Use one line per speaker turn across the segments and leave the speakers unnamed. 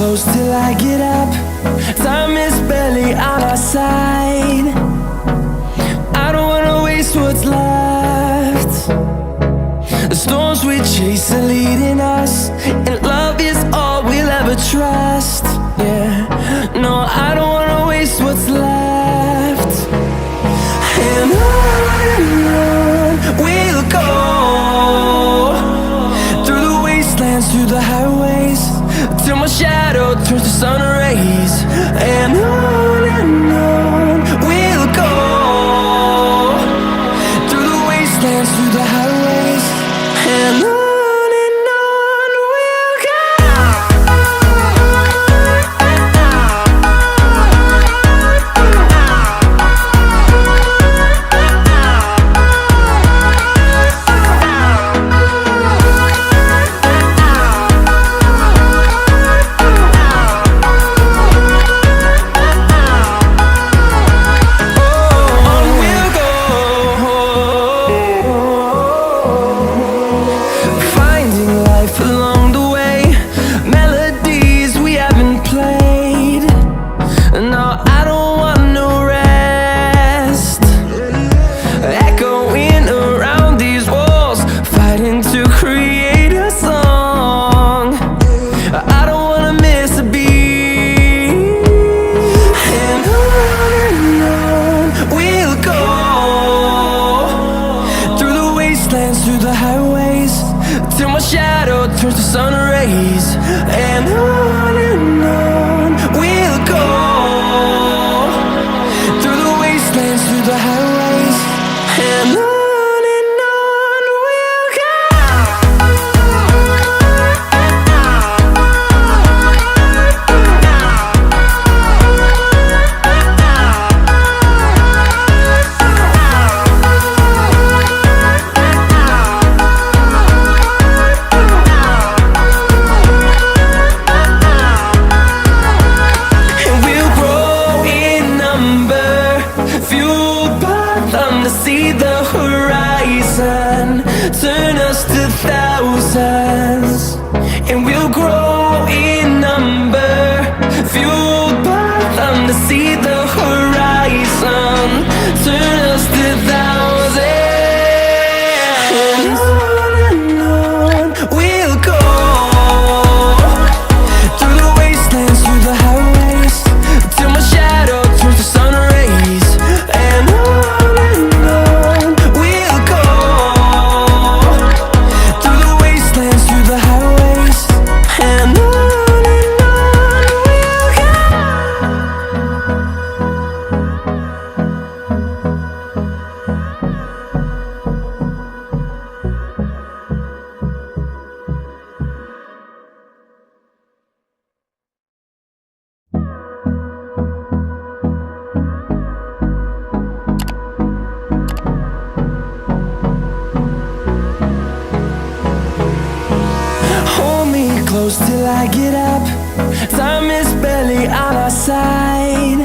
close till I get up. Time is barely on our side. I don't wanna waste what's left. The storms we chase are leading us, and love is all we'll ever trust. Yeah, no, I don't wanna waste what's left. And on we'll go, through the wastelands, through the highways, till my shadow turns to sun rays. And on we'll go, through the wastelands, through the highways, and on. Through the highways, till my shadow turns to sun rays. And on we'll go, through the wastelands, through the highways, and on we'll go. See the horizon turn us to thousands, and we'll grow in number, fueled by them. To see the horizon turn us to thousands, and on we'll go, through the wastelands, through the highways, till my shadow turns to sun rays. And close till I get up. Time is barely on our side.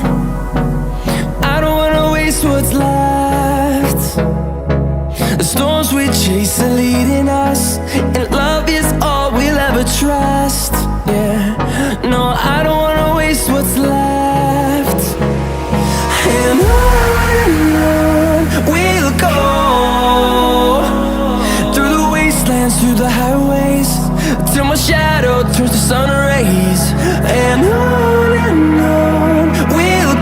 I don't wanna waste what's left. The storms we chase are leading us, and love is all we'll ever trust. Yeah, no, I don't wanna waste what's left. And on we'll go, through the wastelands, through the highways, till my shadow turns to sun rays. And on we'll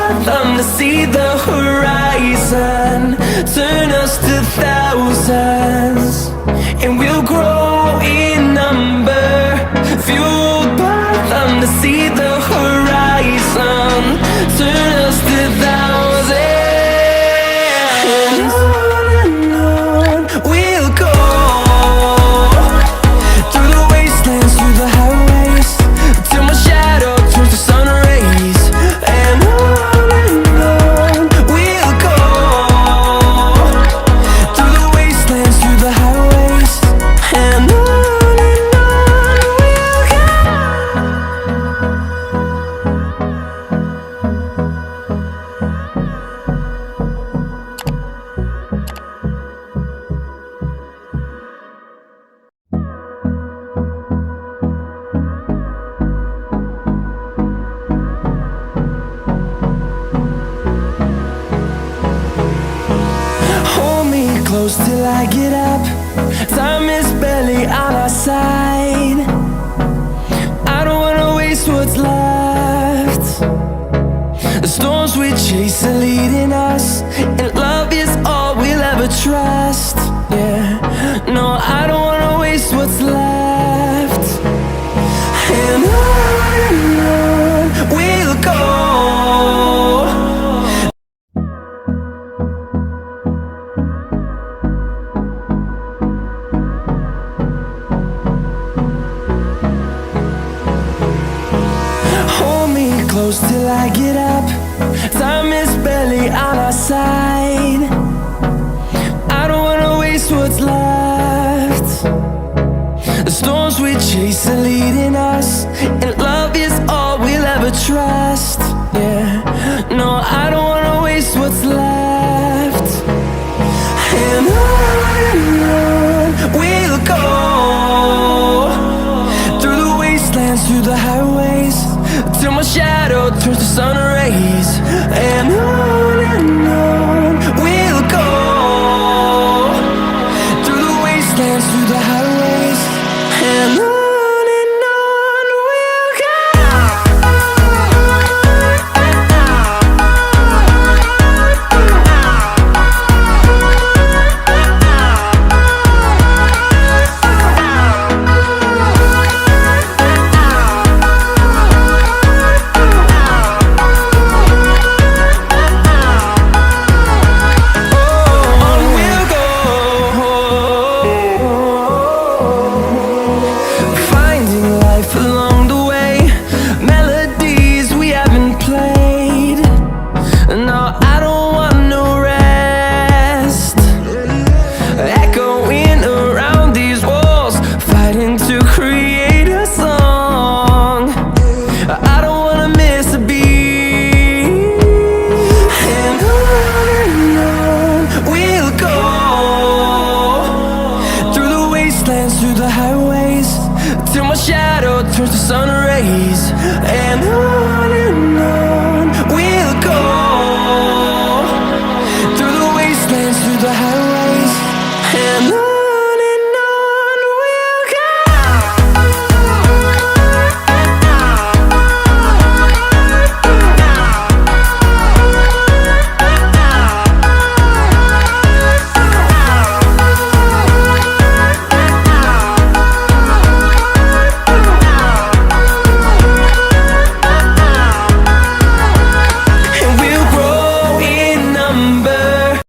path to see the horizon. Turn us to thousands, and we'll grow in number. Fueled by them to see the horizon. Turn us to thousands, and on we'll go. Through the wastelands, through the highways, till my shadow turns to sun rays. And on we'll go. Through the wastelands, through the highways, and on we'll go. Hold me close till I get up. Time is barely on our side. I don't wanna waste what's left. The storms we chase are leading us, and love is all we'll ever trust. Yeah, no, I don't wanna waste what's left. And on we'll go. Hold me close till I get up. Time is barely on our side. I don't wanna waste what's left. The storms we chase are leading us, and love is all we'll ever trust. Yeah, no, I don't wanna waste what's left. And on we'll go. Through the wastelands, through the highways, till my shadow turns to sun rays. And on we'll go. Through the wastelands, through the highways, and on we'll go. Through the highways, till my shadow turns to sun rays. And